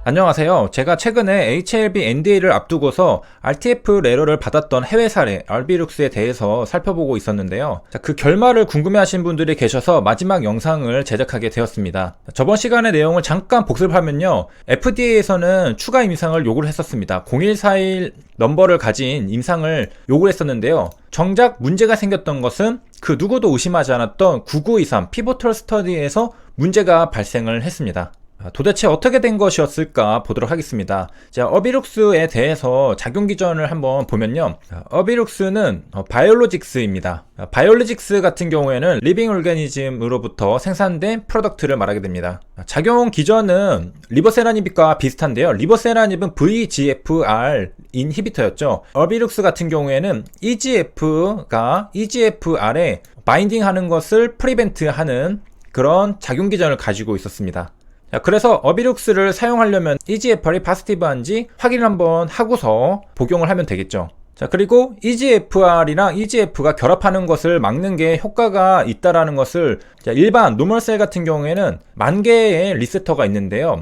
안녕하세요. 제가 최근에 HLB NDA를 앞두고서 RTF 레러를 받았던 해외 사례 알비룩스에 대해서 살펴보고 있었는데요. 그 결말을 궁금해하신 분들이 계셔서 마지막 영상을 제작하게 되었습니다. 저번 시간의 내용을 잠깐 복습하면요. FDA에서는 추가 임상을 요구를 했었습니다. 0141 넘버를 가진 임상을 요구를 했었는데요. 정작 문제가 생겼던 것은 그 누구도 의심하지 않았던 9923 피보털 스터디에서 문제가 발생을 했습니다. 도대체 어떻게 된 것이었을까 보도록 하겠습니다. 자, 어비룩스에 대해서 작용 기전을 한번 보면요. 어비룩스는 바이올로직스입니다. 바이올로직스 같은 경우에는 리빙 오르가니즘으로부터 생산된 프로덕트를 말하게 됩니다. 작용 기전은 리버세라닙과 비슷한데요. 리버세라닙은 VEGFR 인히비터였죠. 어비룩스 같은 경우에는 EGF가 EGFR에 바인딩하는 것을 프리벤트하는 그런 작용 기전을 가지고 있었습니다. 자, 그래서 어비룩스를 사용하려면 EGFR이 파지티브한지 확인을 한번 하고서 복용을 하면 되겠죠. 자, 그리고 EGFR이랑 EGF가 결합하는 것을 막는 게 효과가 있다라는 것을, 자, 일반 노멀셀 같은 경우에는 10,000개의 리세터가 있는데요.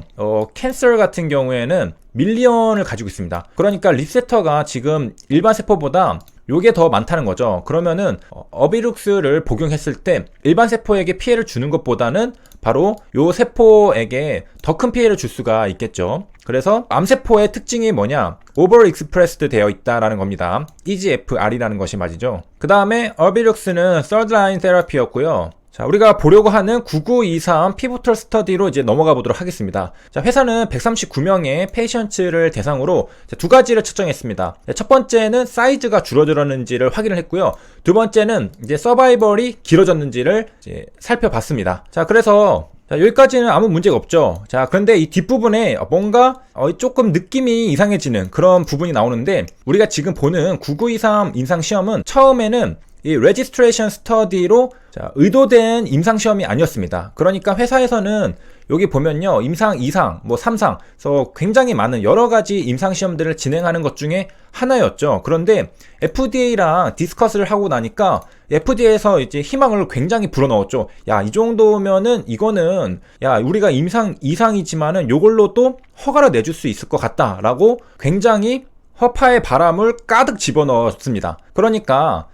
캔서 같은 경우에는 밀리언을 가지고 있습니다. 그러니까 리세터가 지금 일반 세포보다 요게 더 많다는 거죠. 그러면은 어비룩스를 복용했을 때 일반 세포에게 피해를 주는 것보다는 바로 요 세포에게 더 큰 피해를 줄 수가 있겠죠. 그래서 암세포의 특징이 뭐냐? 오버 익스프레스드 되어 있다라는 겁니다. EGFR이라는 것이 말이죠. 그 다음에 어비룩스는 third line 테라피였고요. 자, 우리가 보려고 하는 9923 피보털 스터디로 이제 넘어가 보도록 하겠습니다. 자, 회사는 139명의 페이션츠를 대상으로 두 가지를 측정했습니다. 첫 번째는 사이즈가 줄어들었는지를 확인을 했고요. 두 번째는 이제 서바이벌이 길어졌는지를 이제 살펴봤습니다. 자, 그래서 자, 여기까지는 아무 문제가 없죠. 자, 그런데 이 뒷부분에 뭔가 조금 느낌이 이상해지는 그런 부분이 나오는데, 우리가 지금 보는 9923 임상시험은 처음에는 이 레지스트레이션 스터디로 의도된 임상시험이 아니었습니다. 그러니까 회사에서는 여기 보면요, 임상 2상, 뭐 3상, 그래서 굉장히 많은 여러가지 임상시험들을 진행하는 것 중에 하나였죠. 그런데 FDA랑 디스커스를 하고 나니까 FDA에서 이제 희망을 굉장히 불어넣었죠. 야, 이 정도면은 이거는, 야, 우리가 임상 2상이지만은 요걸로도 허가를 내줄 수 있을 것 같다라고 굉장히 허파의 바람을 가득 집어넣었습니다. 그러니까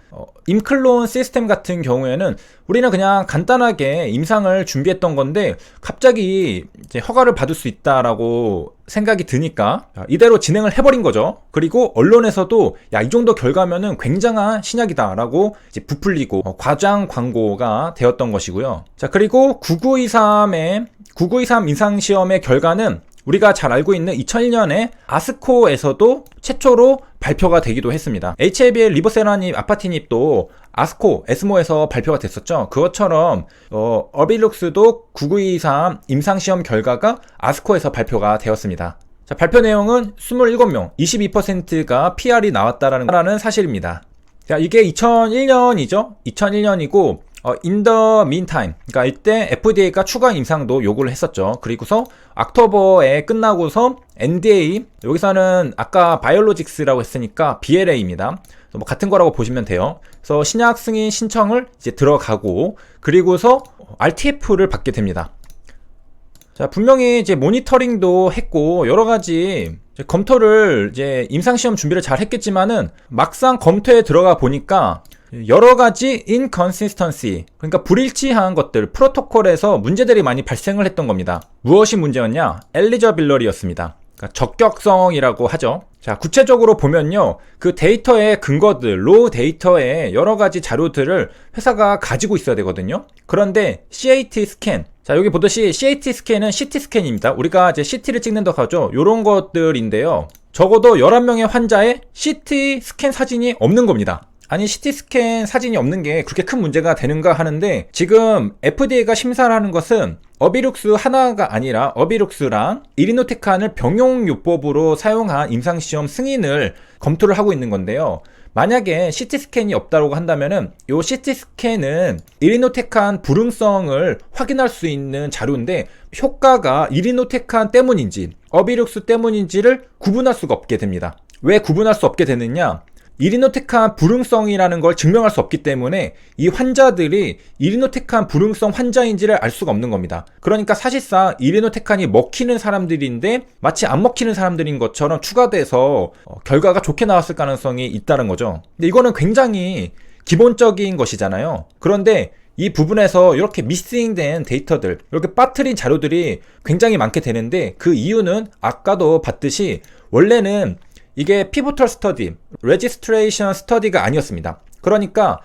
임클론 시스템 같은 경우에는 우리는 그냥 간단하게 임상을 준비했던 건데 갑자기 이제 허가를 받을 수 있다라고 생각이 드니까 이대로 진행을 해버린 거죠. 그리고 언론에서도 야, 이 정도 결과면은 굉장한 신약이다 라고 이제 부풀리고 과장 광고가 되었던 것이고요. 자, 그리고 9923 임상시험의 결과는 우리가 잘 알고 있는 2001년에 아스코에서도 최초로 발표가 되기도 했습니다. HLB의 리버세라닙, 아파티닙도 아스코, 에스모에서 발표가 됐었죠. 그것처럼 어비룩스도 9923 임상시험 결과가 아스코에서 발표가 되었습니다. 자, 발표 내용은 27명, 22%가 PR이 나왔다라는 사실입니다. 자, 이게 2001년이죠. 2001년이고 in the meantime, 그러니까 이때 FDA가 추가 임상도 요구를 했었죠. 그리고서 옥토버에 끝나고서 NDA, 여기서는 아까 바이올로직스라고 했으니까 BLA입니다. 뭐 같은 거라고 보시면 돼요. 그래서 신약 승인 신청을 이제 들어가고, 그리고서 RTF를 받게 됩니다. 자, 분명히 이제 모니터링도 했고 여러 가지 검토를 이제 임상시험 준비를 잘 했겠지만은 막상 검토에 들어가 보니까 여러 가지 inconsistency, 그러니까 불일치한 것들, 프로토콜에서 문제들이 많이 발생을 했던 겁니다. 무엇이 문제였냐? eligibility였습니다. 그러니까 적격성이라고 하죠. 자, 구체적으로 보면요, 그 데이터의 근거들, 로우 데이터의 여러 가지 자료들을 회사가 가지고 있어야 되거든요. 그런데 CAT 스캔, 자, 여기 보듯이 CAT 스캔은 CT 스캔입니다. 우리가 이제 CT를 찍는다고 하죠. 요런 것들인데요. 적어도 11명의 환자의 CT 스캔 사진이 없는 겁니다. 아니, CT 스캔 사진이 없는 게 그렇게 큰 문제가 되는가 하는데, 지금 FDA가 심사를 하는 것은 어비룩스 하나가 아니라 어비룩스랑 이리노테칸을 병용요법으로 사용한 임상시험 승인을 검토를 하고 있는 건데요. 만약에 CT 스캔이 없다고 한다면은 요 CT 스캔은 이리노테칸 불응성을 확인할 수 있는 자료인데, 효과가 이리노테칸 때문인지 어비룩스 때문인지를 구분할 수가 없게 됩니다. 왜 구분할 수 없게 되느냐? 이리노테칸 불응성이라는 걸 증명할 수 없기 때문에 이 환자들이 이리노테칸 불응성 환자인지를 알 수가 없는 겁니다. 그러니까 사실상 이리노테칸이 먹히는 사람들인데 마치 안 먹히는 사람들인 것처럼 추가돼서 결과가 좋게 나왔을 가능성이 있다는 거죠. 근데 이거는 굉장히 기본적인 것이잖아요. 그런데 이 부분에서 이렇게 미싱된 데이터들, 이렇게 빠뜨린 자료들이 굉장히 많게 되는데, 그 이유는 아까도 봤듯이 원래는 이게 피보털 스터디, 레지스트레이션 스터디가 아니었습니다. 그러니까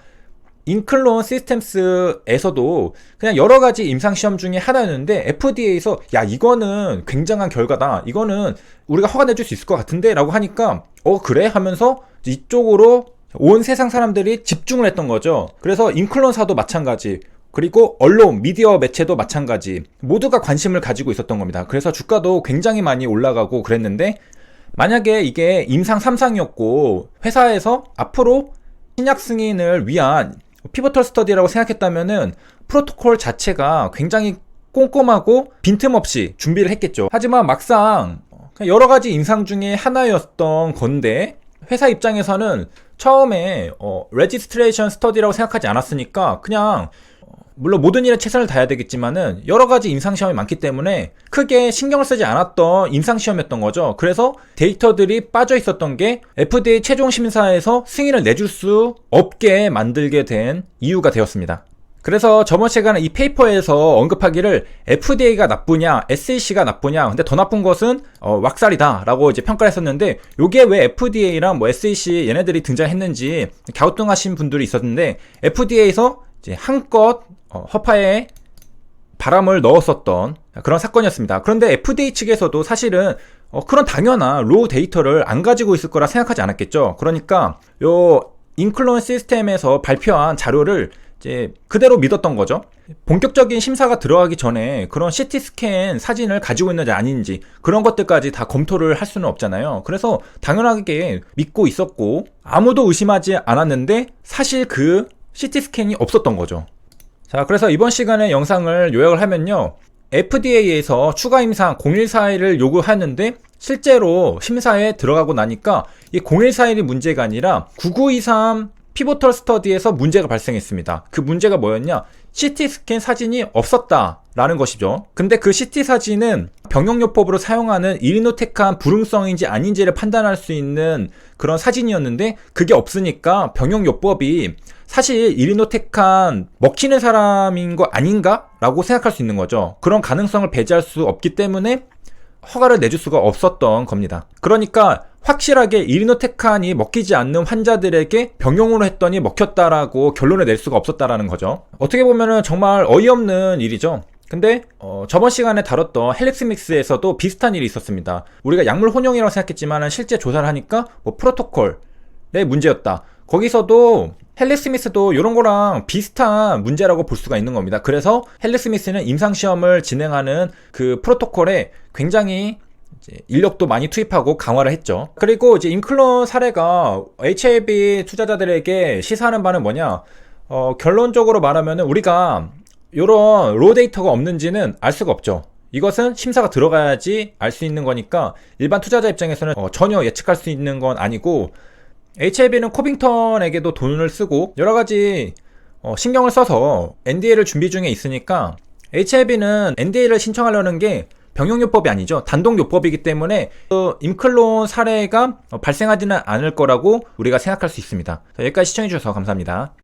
인클론 시스템스에서도 그냥 여러 가지 임상시험 중에 하나였는데 FDA에서 야 이거는 굉장한 결과다, 이거는 우리가 허가 내줄 수 있을 것 같은데 라고 하니까 그래? 하면서 이쪽으로 온 세상 사람들이 집중을 했던 거죠. 그래서 인클론사도 마찬가지, 그리고 언론, 미디어 매체도 마찬가지, 모두가 관심을 가지고 있었던 겁니다. 그래서 주가도 굉장히 많이 올라가고 그랬는데, 만약에 이게 임상 3상이었고 회사에서 앞으로 신약 승인을 위한 피보털 스터디라고 생각했다면은 프로토콜 자체가 굉장히 꼼꼼하고 빈틈없이 준비를 했겠죠. 하지만 막상 여러 가지 임상 중에 하나였던 건데 회사 입장에서는 처음에 레지스트레이션 스터디라고 생각하지 않았으니까 그냥 물론 모든 일에 최선을 다해야 되겠지만은 여러 가지 임상시험이 많기 때문에 크게 신경을 쓰지 않았던 임상시험이었던 거죠. 그래서 데이터들이 빠져 있었던 게 FDA 최종 심사에서 승인을 내줄 수 없게 만들게 된 이유가 되었습니다. 그래서 저번 시간에 이 페이퍼에서 언급하기를 FDA가 나쁘냐, SEC가 나쁘냐, 근데 더 나쁜 것은 왁살이다 라고 이제 평가를 했었는데, 요게 왜 FDA랑 뭐 SEC 얘네들이 등장했는지 갸우뚱하신 분들이 있었는데, FDA에서 이제 한껏 허파에 바람을 넣었었던 그런 사건이었습니다. 그런데 FDA 측에서도 사실은 그런 당연한 로우 데이터를 안 가지고 있을 거라 생각하지 않았겠죠. 그러니까 요 인클론 시스템에서 발표한 자료를 이제 그대로 믿었던 거죠. 본격적인 심사가 들어가기 전에 그런 CT 스캔 사진을 가지고 있는지 아닌지 그런 것들까지 다 검토를 할 수는 없잖아요. 그래서 당연하게 믿고 있었고 아무도 의심하지 않았는데 사실 그 CT 스캔이 없었던 거죠. 자, 그래서 이번 시간에 영상을 요약을 하면요, FDA에서 추가 임상 0141을 요구하는데 실제로 심사에 들어가고 나니까 이 0141이 문제가 아니라 9923 피보털 스터디에서 문제가 발생했습니다. 그 문제가 뭐였냐? CT 스캔 사진이 없었다라는 것이죠. 근데 그 CT 사진은 병용요법으로 사용하는 이리노테칸 불응성인지 아닌지를 판단할 수 있는 그런 사진이었는데 그게 없으니까 병용요법이 사실 이리노테칸 먹히는 사람인 거 아닌가? 라고 생각할 수 있는 거죠. 그런 가능성을 배제할 수 없기 때문에 허가를 내줄 수가 없었던 겁니다. 그러니까 확실하게 이리노테칸이 먹히지 않는 환자들에게 병용으로 했더니 먹혔다라고 결론을 낼 수가 없었다라는 거죠. 어떻게 보면은 정말 어이없는 일이죠. 근데 저번 시간에 다뤘던 헬릭스믹스에서도 비슷한 일이 있었습니다. 우리가 약물 혼용이라고 생각했지만 실제 조사를 하니까 뭐 프로토콜의 문제였다. 거기서도 헬릭스미스도 이런 거랑 비슷한 문제라고 볼 수가 있는 겁니다. 그래서 헬릭스미스는 임상시험을 진행하는 그 프로토콜에 굉장히 이제 인력도 많이 투입하고 강화를 했죠. 그리고 이제 인클론 사례가 HLB 투자자들에게 시사하는 바는 뭐냐, 결론적으로 말하면 우리가 이런 로 데이터가 없는지는 알 수가 없죠. 이것은 심사가 들어가야지 알 수 있는 거니까 일반 투자자 입장에서는 전혀 예측할 수 있는 건 아니고, HLB는 코빙턴에게도 돈을 쓰고 여러가지 신경을 써서 NDA를 준비 중에 있으니까 HLB는 NDA를 신청하려는 게 병용요법이 아니죠. 단독요법이기 때문에 인클론 사례가 발생하지는 않을 거라고 우리가 생각할 수 있습니다. 여기까지 시청해주셔서 감사합니다.